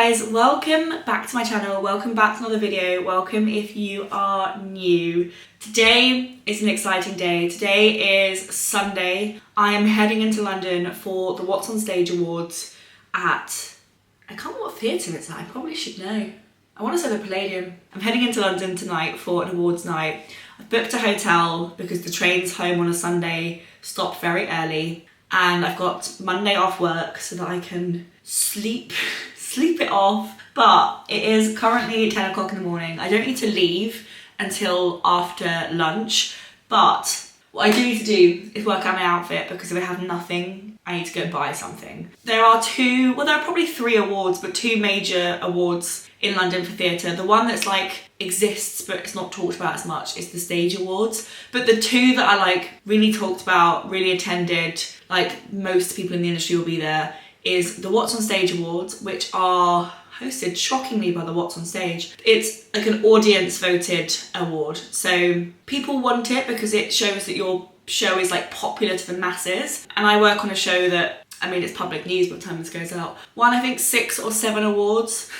guys, welcome back to my channel, welcome back to another video, welcome if you are new. Today is an exciting day. Today is Sunday. I am heading into London for the What's on Stage Awards at, I can't remember what theatre it's at, I probably should know. I want to say the Palladium. I'm heading into London tonight for an awards night. I've booked a hotel because the trains home on a Sunday stop very early, and I've got Monday off work so that I can sleep it off. But it is currently 10 o'clock in the morning. I don't need to leave until after lunch, but what I do need to do is work out my outfit, because if I have nothing, I need to go and buy something. There are probably three awards, but two major awards in London for theatre. The one that's like exists but it's not talked about as much is the Stage Awards. But the two that are like really talked about, really attended, like most people in the industry will be there, is the What's on Stage Awards, which are hosted shockingly by the What's on Stage. It's like an audience voted award. So people want it because it shows that your show is like popular to the masses. And I work on a show that, I mean, it's public news by the time this goes out, won I think 6 or 7 awards.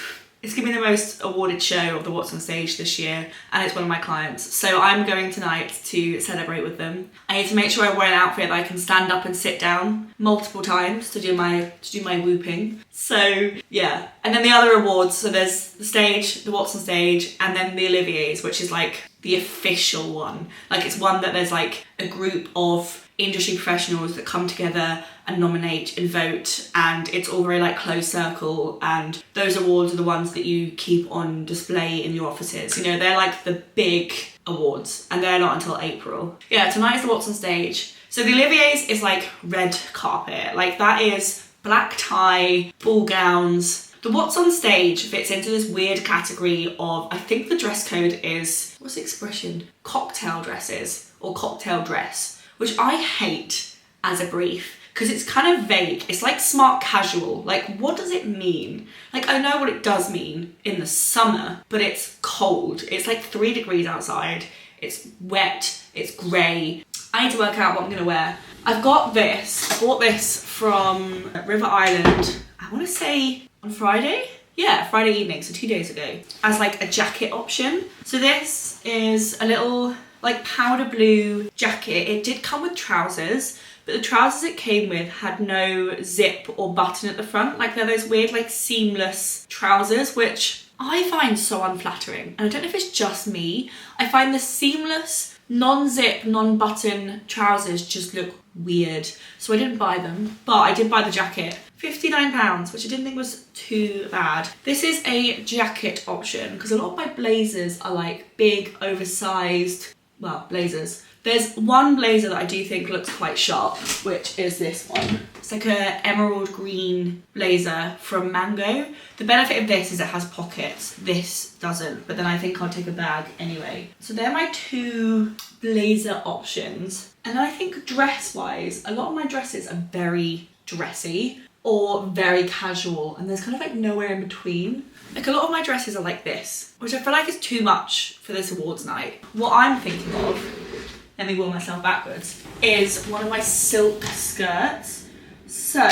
It's gonna be the most awarded show of the What's on Stage this year, and it's one of my clients. So I'm going tonight to celebrate with them. I need to make sure I wear an outfit that I can stand up and sit down multiple times to do my whooping. So yeah, and then the other awards. So there's the stage, the What's on Stage, and then the Olivier's, which is like the official one. Like it's one that there's like a group of industry professionals that come together and nominate and vote, and it's all very like close circle, and those awards are the ones that you keep on display in your offices. You know, they're like the big awards, and they're not until April. Yeah, tonight is the What's on Stage. So the Olivier's is like red carpet, like that is black tie, ball gowns. The What's on Stage fits into this weird category of, I think the dress code is, what's the expression? Cocktail dresses, or cocktail dress, which I hate as a brief because it's kind of vague. It's like smart casual. Like, what does it mean? Like, I know what it does mean in the summer, but it's cold. It's like 3 degrees outside. It's wet. It's grey. I need to work out what I'm gonna wear. I've got this. I bought this from River Island, I want to say on Friday? Yeah, Friday evening, so 2 days ago, as like a jacket option. So this is a little like powder blue jacket. It did come with trousers, but the trousers it came with had no zip or button at the front. Like they're those weird like seamless trousers, which I find so unflattering. And I don't know if it's just me. I find the seamless, non-zip, non-button trousers just look weird. So I didn't buy them, but I did buy the jacket. £59, which I didn't think was too bad. This is a jacket option because a lot of my blazers are like big, oversized, well, blazers. There's one blazer that I do think looks quite sharp, which is this one. It's like a emerald green blazer from Mango. The benefit of this is it has pockets. This doesn't, but then I think I'll take a bag anyway. So they're my 2 blazer options. And then I think dress-wise, a lot of my dresses are very dressy or very casual, and there's kind of like nowhere in between. Like a lot of my dresses are like this, which I feel like is too much for this awards night. What I'm thinking of, let me wheel myself backwards, is one of my silk skirts. So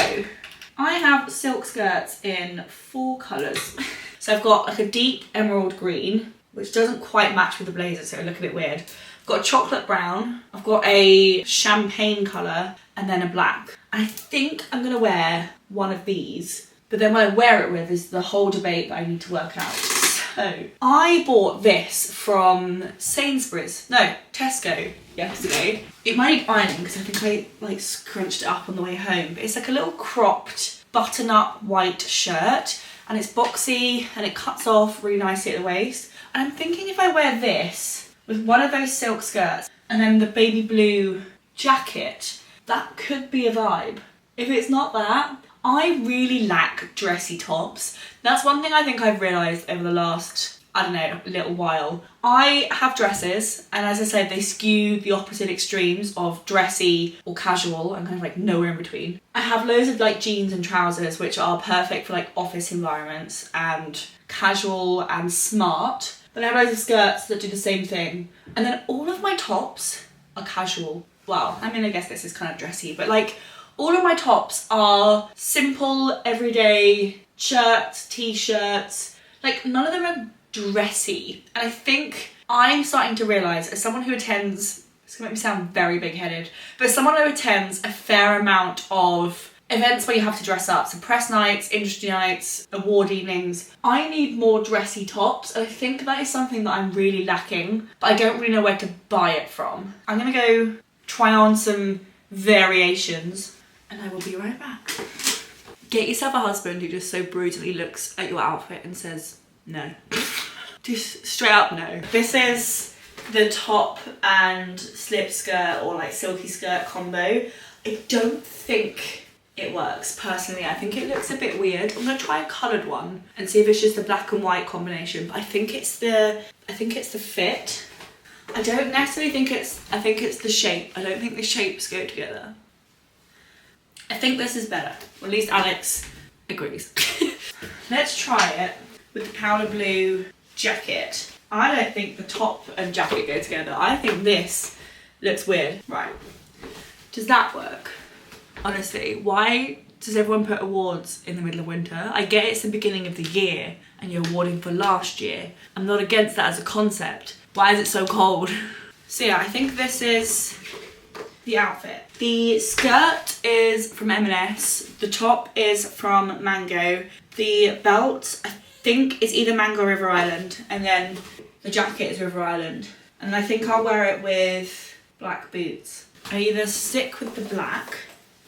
I have silk skirts in 4 colours. So I've got like a deep emerald green, which doesn't quite match with the blazer, so it'll look a bit weird. I've got a chocolate brown, I've got a champagne colour, and then a black. I think I'm gonna wear one of these, but then what I wear it with is the whole debate that I need to work out. So I bought this from Tesco yesterday. It might need ironing because I think I like scrunched it up on the way home, but it's like a little cropped button-up white shirt, and it's boxy and it cuts off really nicely at the waist. And I'm thinking if I wear this with one of those silk skirts and then the baby blue jacket, that could be a vibe. If it's not that, I really lack dressy tops. That's one thing I think I've realised over the last, I don't know, a little while. I have dresses, and as I said, they skew the opposite extremes of dressy or casual and kind of like nowhere in between. I have loads of like jeans and trousers, which are perfect for like office environments and casual and smart. Then I have loads of skirts that do the same thing. And then all of my tops are casual. Well, I mean, I guess this is kind of dressy, but like All of my tops are simple, everyday shirts, t-shirts. Like, none of them are dressy. And I think I'm starting to realise, as someone who attends, it's gonna make me sound very big-headed, but as someone who attends a fair amount of events where you have to dress up, so press nights, industry nights, award evenings, I need more dressy tops, and I think that is something that I'm really lacking, but I don't really know where to buy it from. I'm gonna go try on some variations, and I will be right back. Get yourself a husband who just so brutally looks at your outfit and says no. Just straight up no. This is the top and slip skirt or like silky skirt combo. I don't think it works personally. I think it looks a bit weird. I'm gonna try a coloured one and see if it's just the black and white combination. But I think it's the fit. I don't necessarily think I think it's the shape. I don't think the shapes go together. I think this is better. Or at least Alex agrees. Let's try it with the powder blue jacket. I don't think the top and jacket go together. I think this looks weird. Right. Does that work? Honestly, why does everyone put awards in the middle of winter? I get it's the beginning of the year and you're awarding for last year. I'm not against that as a concept. Why is it so cold? So yeah, I think this is the outfit. The skirt is from M&S. The top is from Mango. The belt, I think, is either Mango or River Island. And then the jacket is River Island. And I think I'll wear it with black boots. I either stick with the black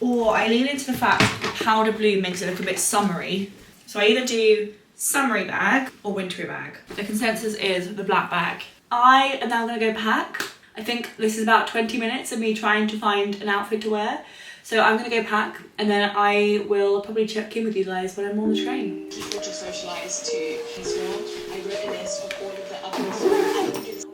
or I lean into the fact that the powder blue makes it look a bit summery. So I either do summery bag or wintry bag. The consensus is the black bag. I am now gonna go pack. I think this is about 20 minutes of me trying to find an outfit to wear. So I'm gonna go pack and then I will probably check in with you guys when I'm on the train. People just socialise to Israel. I've written this for all of the others.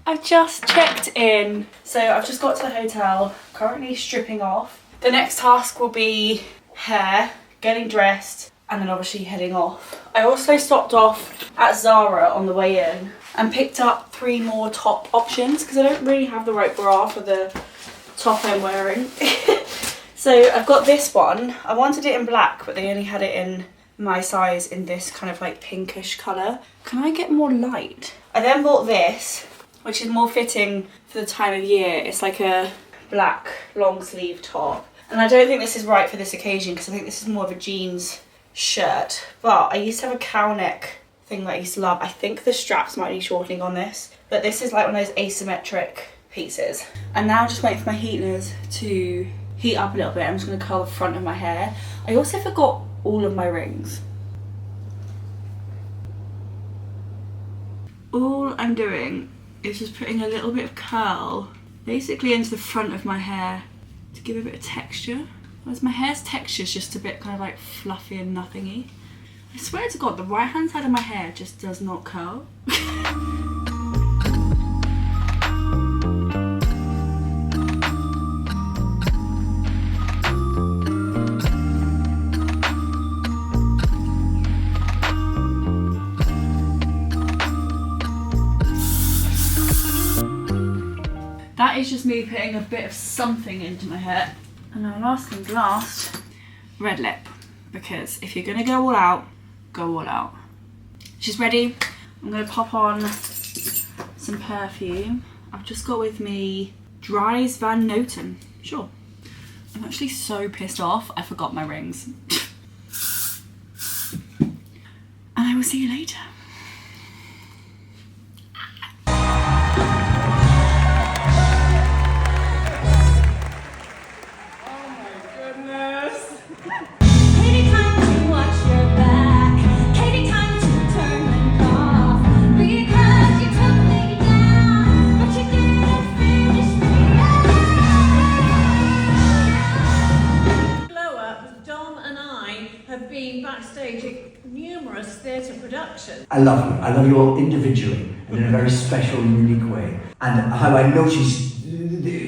I've just checked in. So I've just got to the hotel, currently stripping off. The next task will be hair, getting dressed, and then obviously heading off. I also stopped off at Zara on the way in and picked up 3 more top options because I don't really have the right bra for the top I'm wearing. So I've got this one. I wanted it in black, but they only had it in my size in this kind of like pinkish colour. Can I get more light? I then bought this, which is more fitting for the time of year. It's like a black long sleeve top. And I don't think this is right for this occasion because I think this is more of a jeans shirt. But I used to have a cow neck thing that I used to love. I think the straps might need shortening on this, but this is like one of those asymmetric pieces. And now just waiting for my heateners to heat up a little bit. I'm just gonna curl the front of my hair. I also forgot all of my rings. All I'm doing is just putting a little bit of curl basically into the front of my hair to give a bit of texture. Whereas my hair's texture is just a bit kind of like fluffy and nothingy. I swear to God, the right hand side of my hair just does not curl. That is just me putting a bit of something into my hair. And now last thing's last, red lip. Because if you're gonna go all out, go all out. She's ready. I'm gonna pop on some perfume. I've just got with me Dries Van Noten. Sure. I'm actually so pissed off, I forgot my rings. And I will see you later. I love you. I love you all individually and in a very special and unique way. And how I know she's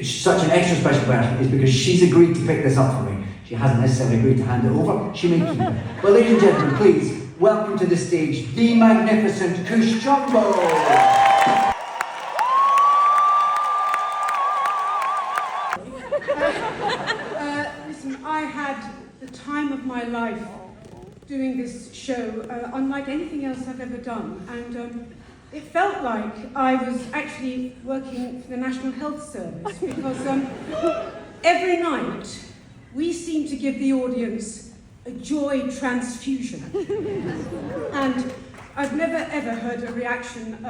such an extra special person is because she's agreed to pick this up for me. She hasn't necessarily agreed to hand it over. She may keep it. Well, ladies and gentlemen, please welcome to the stage the magnificent Kush Jumbo. Listen, I had the time of my life doing this show, unlike anything else I've ever done, and it felt like I was actually working for the National Health Service, because every night we seem to give the audience a joy transfusion, and I've never ever heard a reaction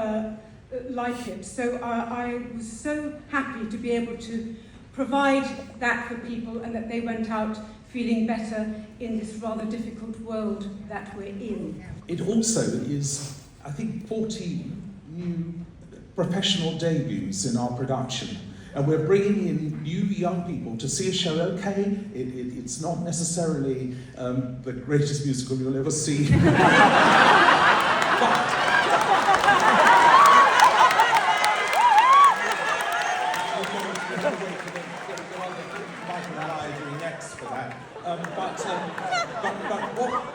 like it, so I was so happy to be able to provide that for people, and that they went out feeling better in this rather difficult world that we're in. It also is, I think, 14 new professional debuts in our production. And we're bringing in new young people to see a show. Okay, it's not necessarily the greatest musical you'll ever see.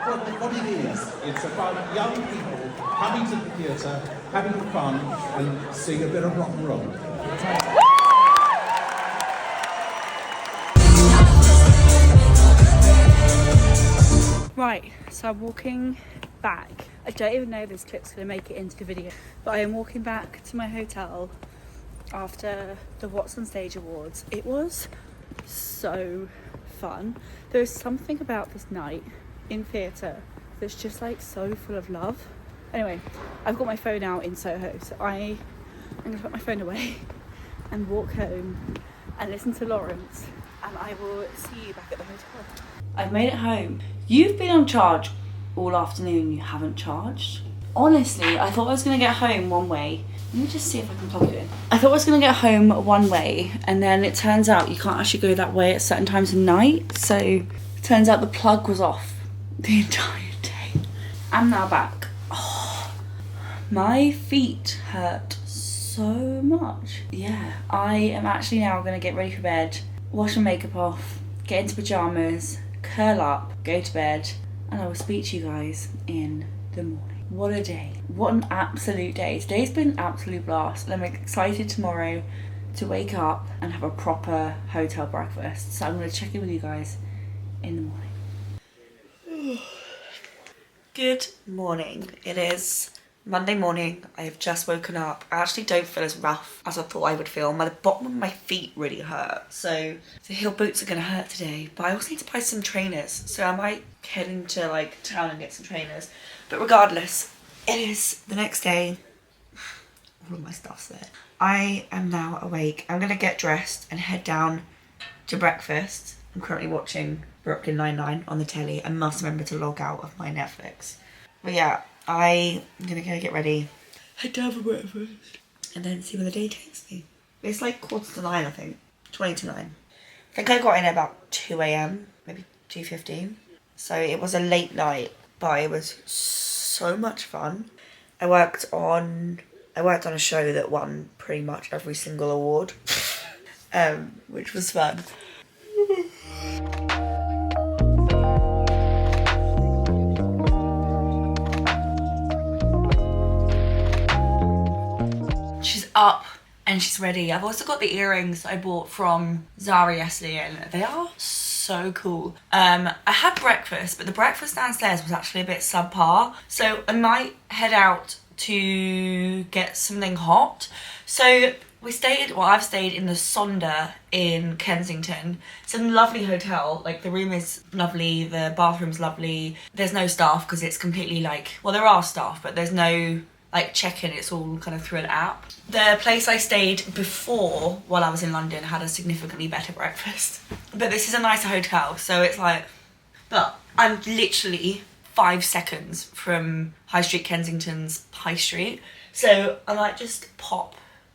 But what it is, it's about young people coming to the theatre, having fun, and seeing a bit of rock and roll. Right, so I'm walking back. I don't even know if this clip's going to make it into the video, but I am walking back to my hotel after the What's on Stage Awards. It was so fun. There's something about this night in theatre that's just like so full of love. Anyway, I've got my phone out in Soho, so I'm going to put my phone away and walk home and listen to Lawrence, and I will see you back at the hotel. I've made it home. You've been on charge all afternoon, you haven't charged? Honestly, I thought I was going to get home one way. Let me just see if I can plug it in. I thought I was going to get home one way, and then it turns out you can't actually go that way at certain times of night. So it turns out the plug was off the entire day. I'm now back. Oh, my feet hurt so much. Yeah, I am actually now going to get ready for bed, wash my makeup off, get into pyjamas, curl up, go to bed, and I will speak to you guys in the morning. What a day. What an absolute day. Today's been an absolute blast, and I'm excited tomorrow to wake up and have a proper hotel breakfast. So I'm going to check in with you guys in the morning. Good morning. It is Monday morning. I have just woken up. I actually don't feel as rough as I thought I would feel. The bottom of my feet really hurt, so the heel boots are going to hurt today. But I also need to buy some trainers, so I might head into like town and get some trainers. But regardless, it is the next day. All of my stuff's there. I am now awake. I'm going to get dressed and head down to breakfast. I'm currently watching Brooklyn Nine-Nine on the telly. I must remember to log out of my Netflix. But yeah, I'm going to go get ready, head down for breakfast, and then see where the day takes me. It's like 9:15, I think. 20 to 9. I think I got in at about 2 a.m, maybe 2:15. So it was a late night, but it was so much fun. I worked on a show that won pretty much every single award, which was fun. She's up and she's ready. I've also got the earrings I bought from Zara yesterday, and they are so cool. I had breakfast, but the breakfast downstairs was actually a bit subpar, so I might head out to get something hot. So I've stayed in the Sonder in Kensington. It's a lovely hotel. Like, the room is lovely, the bathroom's lovely. There's no staff because it's completely like, well, there are staff, but there's no like check-in, it's all kind of through an app. The place I stayed before while I was in London had a significantly better breakfast. But this is a nicer hotel, so it's like, but I'm literally 5 seconds from High Street Kensington's High Street. So I might just pop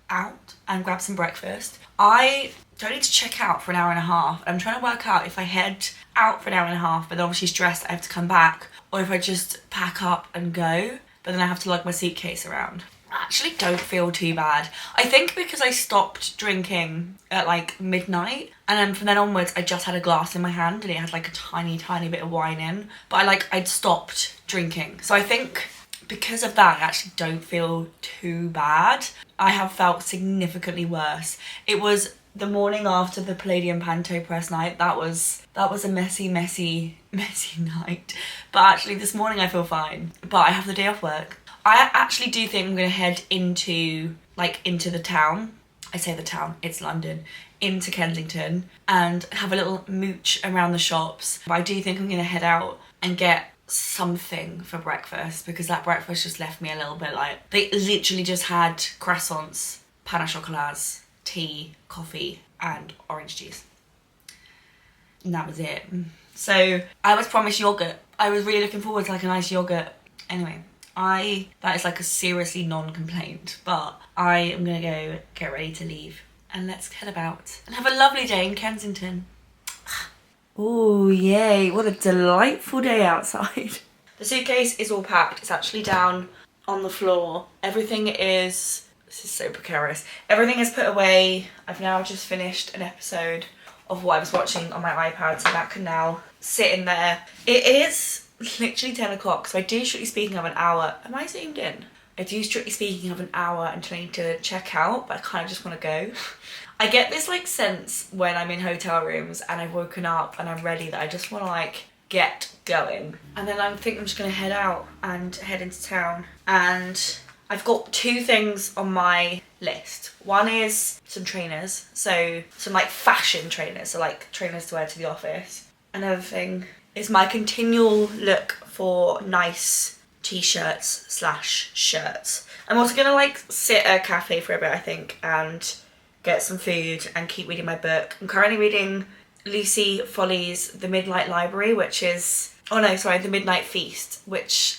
out and grab some breakfast. I don't need to check out for an hour and a half. I'm trying to work out if I head out for an hour and a half, but then obviously stressed I have to come back, or if I just pack up and go. but then I have to lug my suitcase around. I actually don't feel too bad. I think because I stopped drinking at like midnight, and then from then onwards I just had a glass in my hand and it had like a tiny bit of wine in, but I'd stopped drinking. So I think because of that I actually don't feel too bad. I have felt significantly worse. It was the morning after the Palladium Panto press night. That was a messy night. But actually this morning I feel fine. But I have the day off work. I actually do think I'm gonna head into the town. I say the town, it's London, into Kensington and have a little mooch around the shops. But I do think I'm gonna head out and get something for breakfast, because that breakfast just left me a little bit like, they literally just had croissants, pain au chocolat, tea, coffee and orange juice. And that was it. So I was promised yogurt. I was really looking forward to like a nice yogurt. Anyway, that is like a seriously non-complaint, but I am gonna go get ready to leave and let's head about and have a lovely day in Kensington. Oh yay, what a delightful day outside. The suitcase is all packed. It's actually down on the floor. This is so precarious. Everything is put away. I've now just finished an episode of what I was watching on my iPad, so that can now sit in there. It is literally 10 o'clock, so I do, strictly speaking, have an hour. Am I zoomed in? I do, strictly speaking, have an hour until I need to check out, but I kind of just want to go. I get this like sense when I'm in hotel rooms and I've woken up and I'm ready that I just want to like get going. And then I think I'm just going to head out and head into town. And I've got 2 things on my list. One is some trainers, so some like fashion trainers, so like trainers to wear to the office. Another thing is my continual look for nice t-shirts / shirts. I'm also gonna like sit at a cafe for a bit, I think, and get some food and keep reading my book. I'm currently reading Lucy Foley's The Midnight Library, The Midnight Feast, which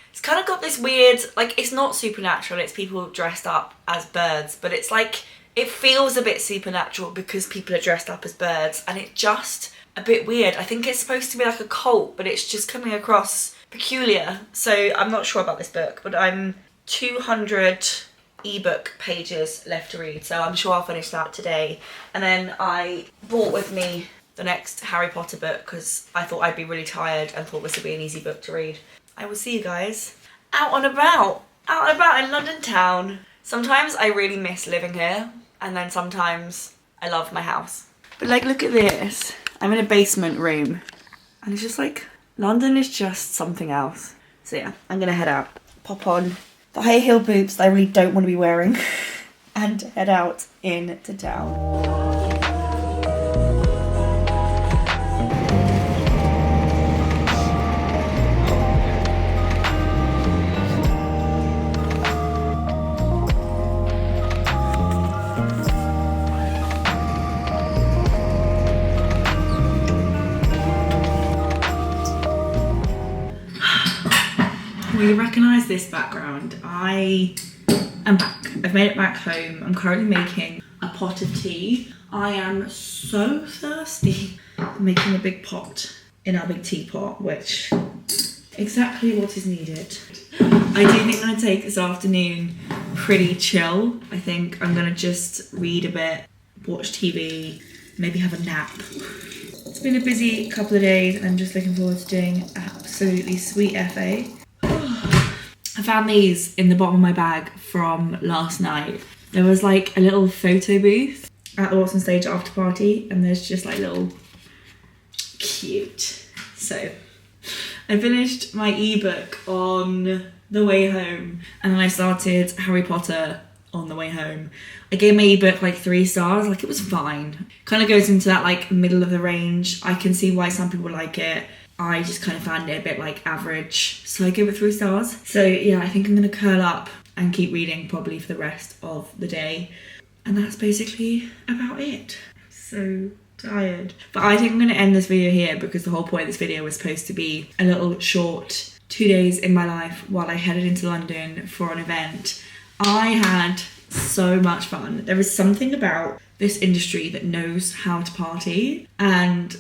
it's kind of got this weird, like, it's not supernatural, it's people dressed up as birds, but it's like, it feels a bit supernatural because people are dressed up as birds, and it's just a bit weird. I think it's supposed to be like a cult, but it's just coming across peculiar. So I'm not sure about this book, but I'm 200 ebook pages left to read, so I'm sure I'll finish that today. And then I brought with me the next Harry Potter book because I thought I'd be really tired and thought this would be an easy book to read. I will see you guys out and about in London town. Sometimes I really miss living here, and then sometimes I love my house. But like, look at this. I'm in a basement room and it's just like, London is just something else. So yeah, I'm gonna head out, pop on the high heel boots that I really don't want to be wearing and head out into town. Will you recognise this background? I am back. I've made it back home. I'm currently making a pot of tea. I am so thirsty. I'm making a big pot in our big teapot, which exactly what is needed. I do think I'm going to take this afternoon pretty chill. I think I'm going to just read a bit, watch TV, maybe have a nap. It's been a busy couple of days and I'm just looking forward to doing absolutely sweet FA. I found these in the bottom of my bag from last night. There was like a little photo booth at the Watson Stage after party, and there's just like little cute. So I finished my ebook on the way home, and then I started Harry Potter on the way home. I gave my ebook like 3 stars, like it was fine. Kind of goes into that like middle of the range. I can see why some people like it. I just kind of found it a bit like average, so I give it 3 stars. So yeah, I think I'm gonna curl up and keep reading probably for the rest of the day. And that's basically about it. I'm so tired. But I think I'm gonna end this video here because the whole point of this video was supposed to be a little short 2 days in my life while I headed into London for an event. I had so much fun. There is something about this industry that knows how to party, and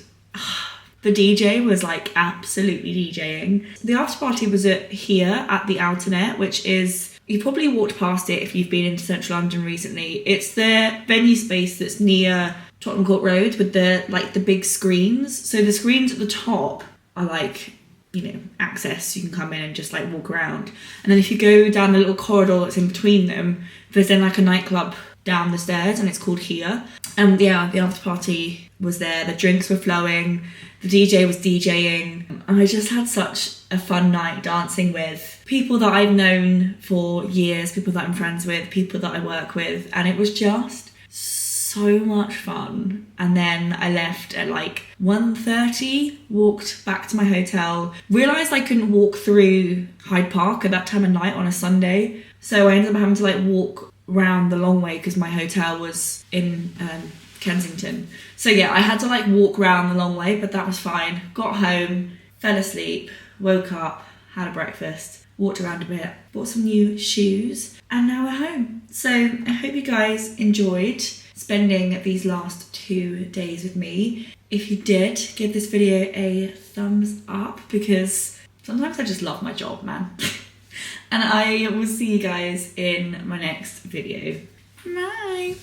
The DJ was like absolutely DJing. The after party was here at the Outernet, which is, you probably walked past it if you've been into central London recently. It's the venue space that's near Tottenham Court Road with the big screens. So the screens at the top are like, you know, access. You can come in and just like walk around. And then if you go down the little corridor that's in between them, there's then like a nightclub down the stairs and it's called Here. And yeah, the after party was there. The drinks were flowing. The DJ was DJing. And I just had such a fun night dancing with people that I've known for years, people that I'm friends with, people that I work with. And it was just so much fun. And then I left at like 1:30, walked back to my hotel, realised I couldn't walk through Hyde Park at that time of night on a Sunday. So I ended up having to like walk round the long way because my hotel was in Kensington. So yeah, I had to like walk round the long way, but that was fine. Got home, fell asleep, woke up, had a breakfast, walked around a bit, bought some new shoes, and now we're home. So I hope you guys enjoyed spending these last 2 days with me. If you did, give this video a thumbs up because sometimes I just love my job, man. And I will see you guys in my next video. Bye.